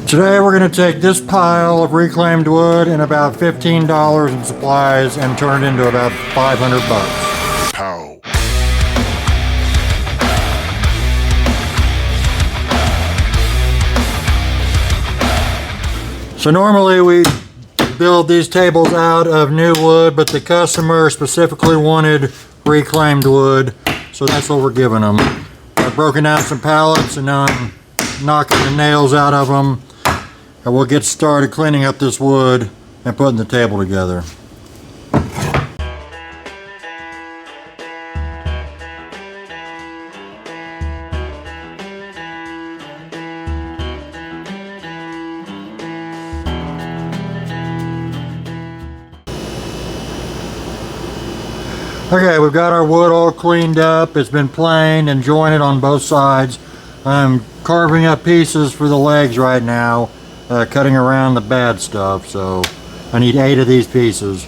Today we're going to take this pile of reclaimed wood and about $15 in supplies and turn it into about 500 bucks. Pow. So normally we build these tables out of new wood, but the customer specifically wanted reclaimed wood, so that's what we're giving them. I've broken out some pallets and now I'm knocking the nails out of them, and we'll get started cleaning up this wood and putting the table together. Okay, we've got our wood all cleaned up. It's been planed and jointed on both sides. I'm carving up pieces for the legs right now, cutting around the bad stuff, so I need 8 of these pieces.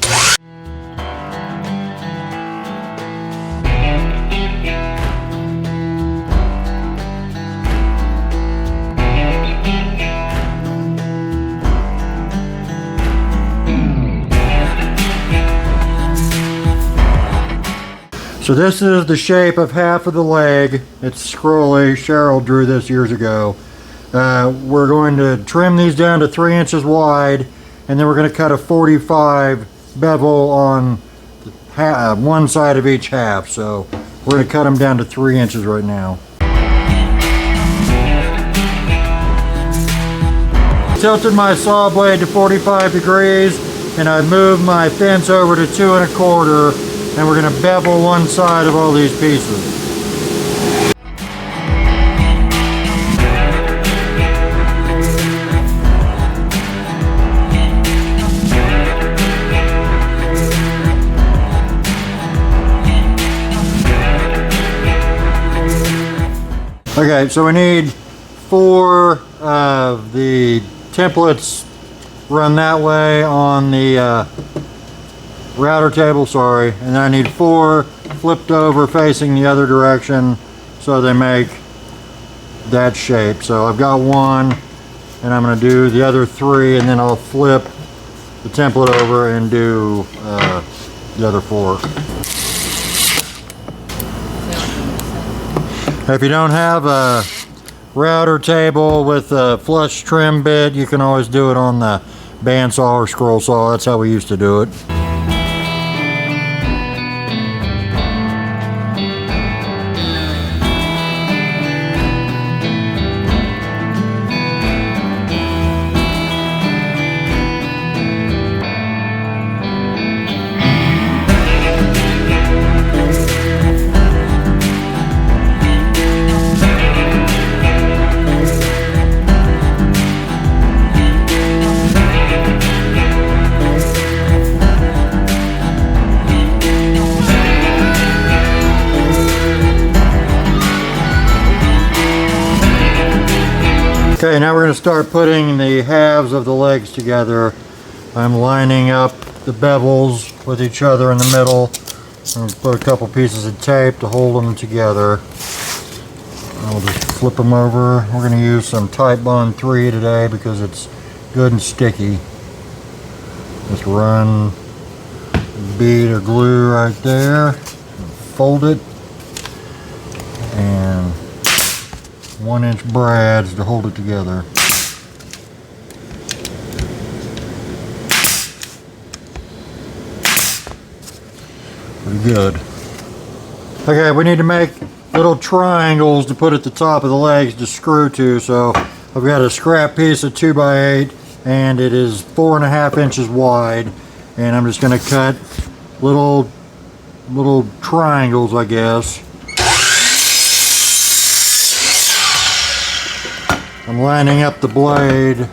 So this is the shape of half of the leg. It's scrolly. Cheryl drew this years ago. We're going to trim these down to 3 inches wide, and then we're going to cut a 45 bevel on one side of each half. So we're going to cut them down to 3 inches right now. Tilted my saw blade to 45 degrees, and I moved my fence over to 2 1/4. And we're going to bevel one side of all these pieces. Okay, so we need 4 of the templates run that way on the router table, sorry, and then I need 4 flipped over facing the other direction so they make that shape. So I've got 1, and I'm going to do the other 3, and then I'll flip the template over and do the other 4. If you don't have a router table with a flush trim bit, you can always do it on the bandsaw or scroll saw. That's how we used to do it. Okay, now we're going to start putting the halves of the legs together. I'm lining up the bevels with each other in the middle. I'm going to put a couple pieces of tape to hold them together. I'll just flip them over. We're going to use some Titebond 3 today because it's good and sticky. Just run a bead of glue right there, fold it, and 1-inch brads to hold it together. Pretty good. Okay, we need to make little triangles to put at the top of the legs to screw to. So I've got a scrap piece of 2x8, and it is 4.5 inches wide, and I'm just going to cut little triangles, I guess. I'm lining up the blade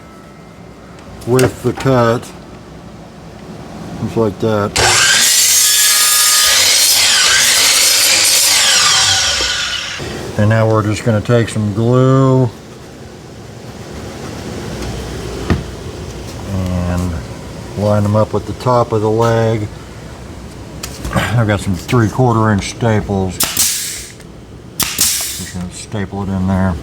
with the cut, just like that. And now we're just going to take some glue and line them up with the top of the leg. I've got some 3/4 inch staples. Just going to staple it in there.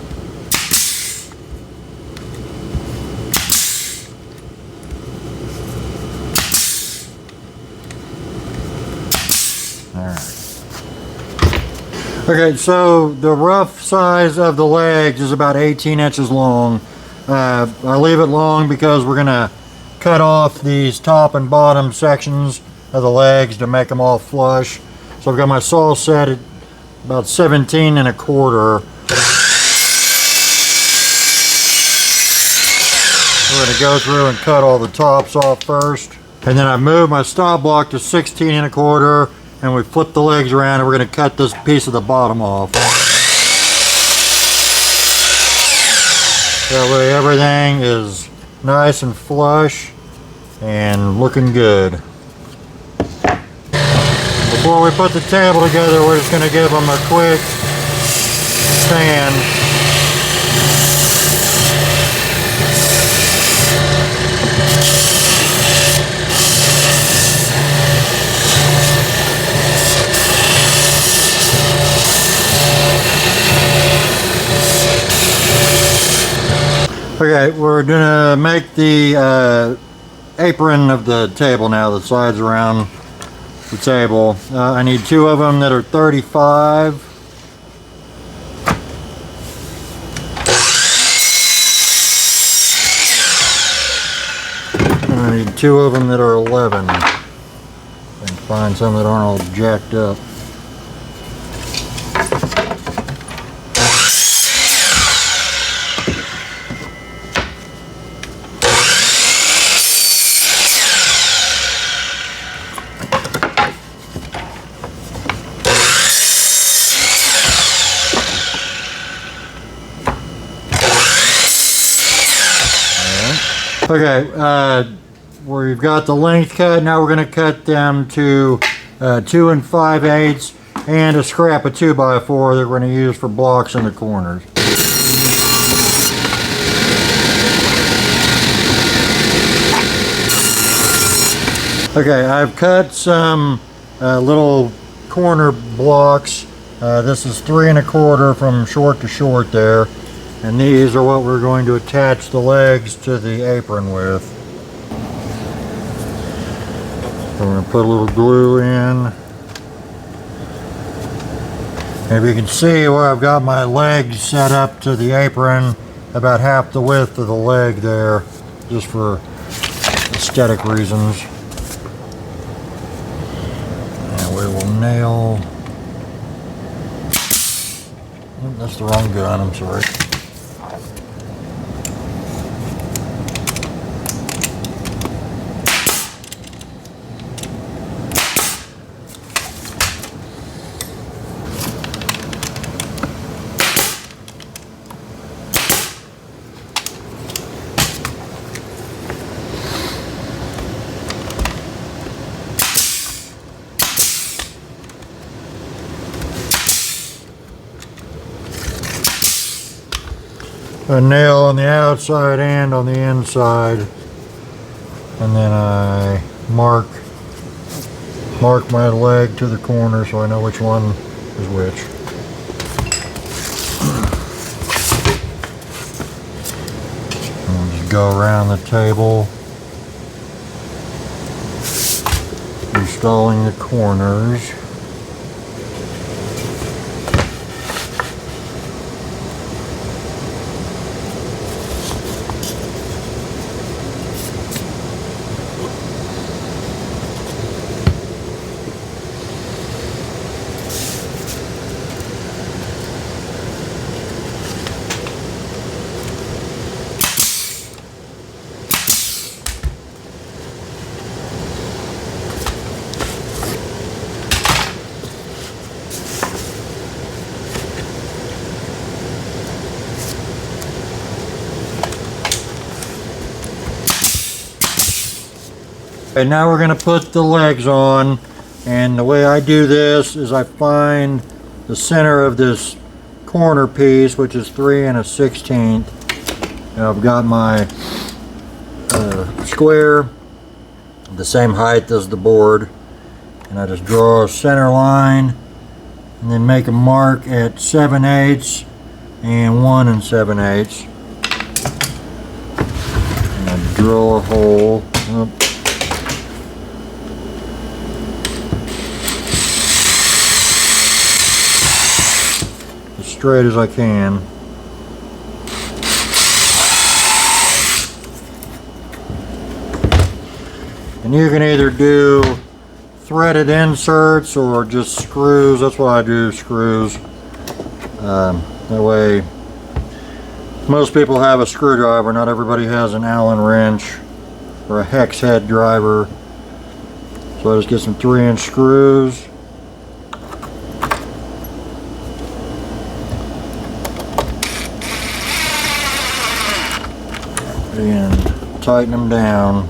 Okay, so the rough size of the legs is about 18 inches long. I leave it long because we're gonna cut off these top and bottom sections of the legs to make them all flush. So I've got my saw set at about 17 1/4. We're gonna go through and cut all the tops off first. And then I moved my stop block to 16 1/4, and we flip the legs around and we're gonna cut this piece of the bottom off. That way everything is nice and flush and looking good. Before we put the table together, we're just gonna give them a quick sand. Okay, we're gonna make the apron of the table now, the sides around the table. I need 2 of them that are 35. And I need 2 of them that are 11. And find some that aren't all jacked up. Okay, we've got the length cut. Now we're going to cut them to 2 5/8 and a scrap of 2x4 that we're going to use for blocks in the corners. Okay, I've cut some little corner blocks. This is 3 1/4 from short to short there. And these are what we're going to attach the legs to the apron with. So we're going to put a little glue in. And you can see where I've got my legs set up to the apron, about half the width of the leg there, just for aesthetic reasons. And we will nail... Oh, that's the wrong gun, I'm sorry. A nail on the outside and on the inside, and then I mark my leg to the corner so I know which one is which. I'll just go around the table, installing the corners. Okay, now we're going to put the legs on, and the way I do this is I find the center of this corner piece, which is 3 1/16. And I've got my square the same height as the board, and I just draw a center line and then make a mark at 7/8 and 1 7/8, and I drill a hole. straight as I can. And you can either do threaded inserts or just screws. That's why I do screws. That way, most people have a screwdriver. Not everybody has an Allen wrench or a hex head driver. So I just get some 3-inch screws. And tighten them down.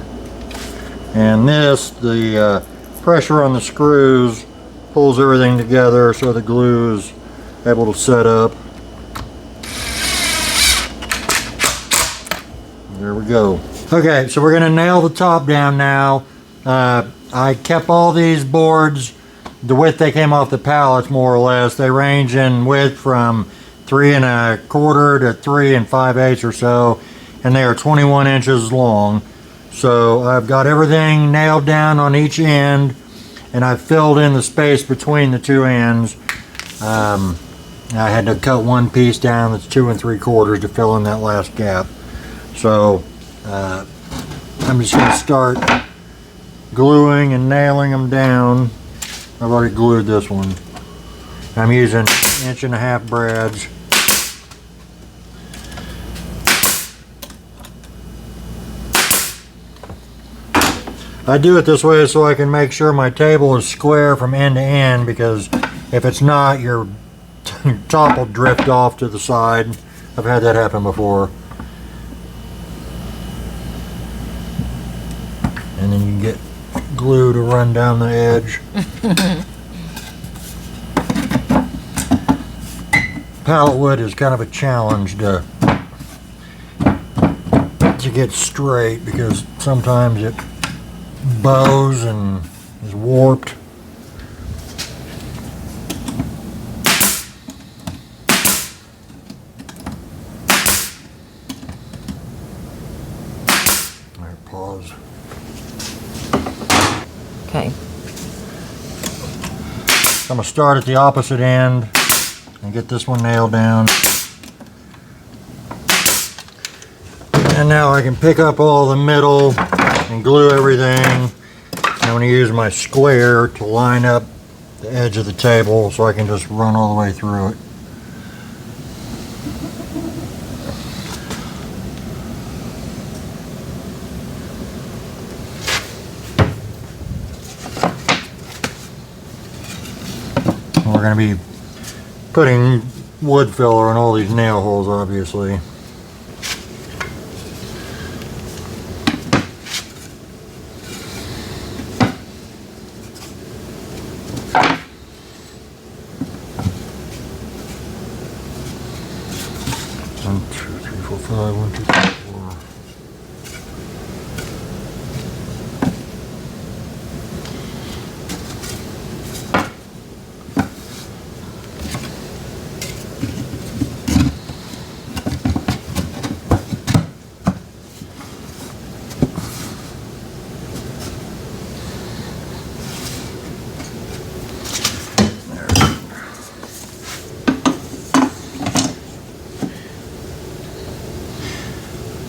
And this, the pressure on the screws pulls everything together so the glue is able to set up. There we go. Okay, so we're going to nail the top down now. I kept all these boards the width they came off the pallets, more or less. They range in width from 3 1/4 to 3 5/8 or so, and they are 21 inches long. So I've got everything nailed down on each end, and I've filled in the space between the two ends. I had to cut one piece down that's 2 3/4 to fill in that last gap. So I'm just going to start gluing and nailing them down. I've already glued this one. I'm using 1.5 inch brads. I do it this way so I can make sure my table is square from end to end, because if it's not, your top will drift off to the side. I've had that happen before. And then you can get glue to run down the edge. Pallet wood is kind of a challenge to get straight, because sometimes it bows and is warped. Alright, pause. Okay. I'm going to start at the opposite end and get this one nailed down. And now I can pick up all the middle and glue everything. I'm going to use my square to line up the edge of the table so I can just run all the way through it. We're going to be putting wood filler in all these nail holes, obviously. One, two, three, four, five. 1, 2, 3, 4.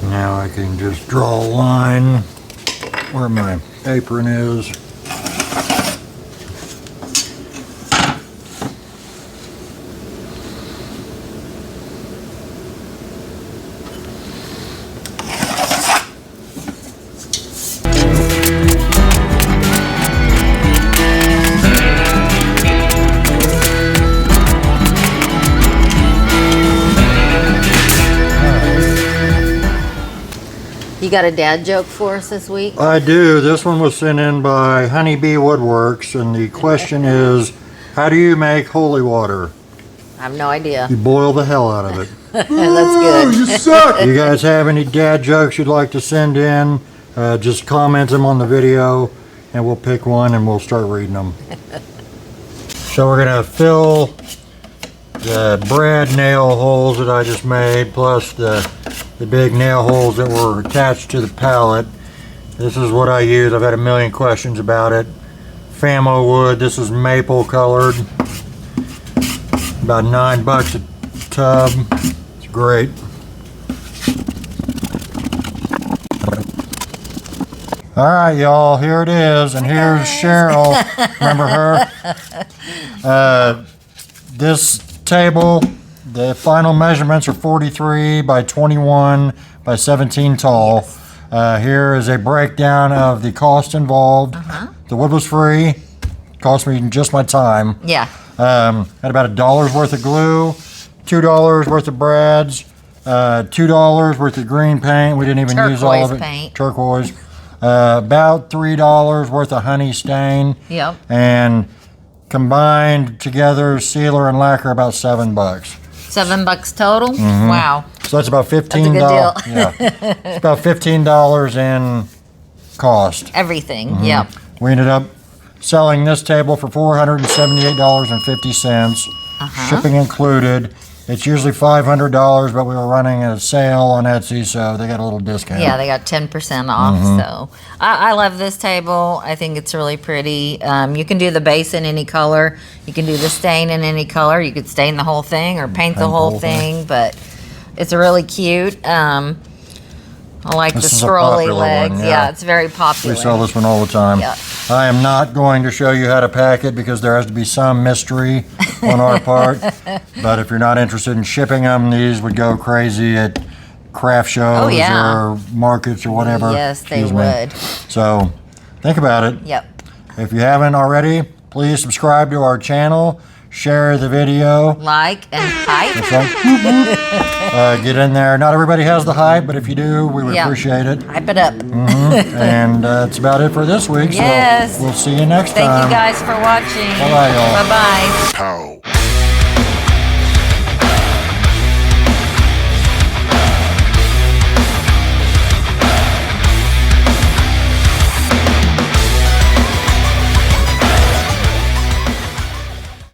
Now I can just draw a line where my apron is. You got a dad joke for us this week? I do. This one was sent in by Honeybee Woodworks, and the question is, how do you make holy water? I have no idea. You boil the hell out of it. That's good. You suck! You guys have any dad jokes you'd like to send in? Just comment them on the video, and we'll pick one and we'll start reading them. So we're going to fill the brad nail holes that I just made, plus the big nail holes that were attached to the pallet. This is what I use. I've had a million questions about it. Famo wood. This is maple colored. About $9 a tub. It's great. All right, y'all, here it is, and here's Cheryl. Remember her? This table, the final measurements are 43 by 21 by 17 tall. Yes. Here is a breakdown of the cost involved. The wood was free. Cost me just my time. Yeah. Had about $1 worth of glue, $2 worth of brads, $2 worth of green paint. We didn't even use all of it. Turquoise paint. Turquoise. About $3 worth of honey stain. Yep. And combined together, sealer and lacquer, about $7. $7 total? Wow. So that's about $15. That's a good deal. Yeah. It's about $15 in cost. Everything. Yep. We ended up selling this table for $478.50, shipping included. It's usually $500, but we were running a sale on Etsy, so they got a little discount. Yeah, they got 10% off. So I love this table. I think it's really pretty. You can do the base in any color. You can do the stain in any color. You could stain the whole thing or paint the whole thing, but it's really cute. I like This the is a scrolly popular legs. one, Yeah. yeah. It's very popular. We sell this one all the time. Yeah. I am not going to show you how to pack it because there has to be some mystery on our part. But if you're not interested in shipping them, these would go crazy at craft shows or markets or whatever. Yes, they Excuse me. would. So think about it. Yep. If you haven't already, please subscribe to our channel, share the video. Like and hype. That's right. Get in there. Not everybody has the hype, but if you do, we would Yeah. appreciate it. Hype it up. And that's about it for this week. Yes. So we'll see you next Thank time. you guys for watching. Bye-bye, y'all. Bye-bye. Pow.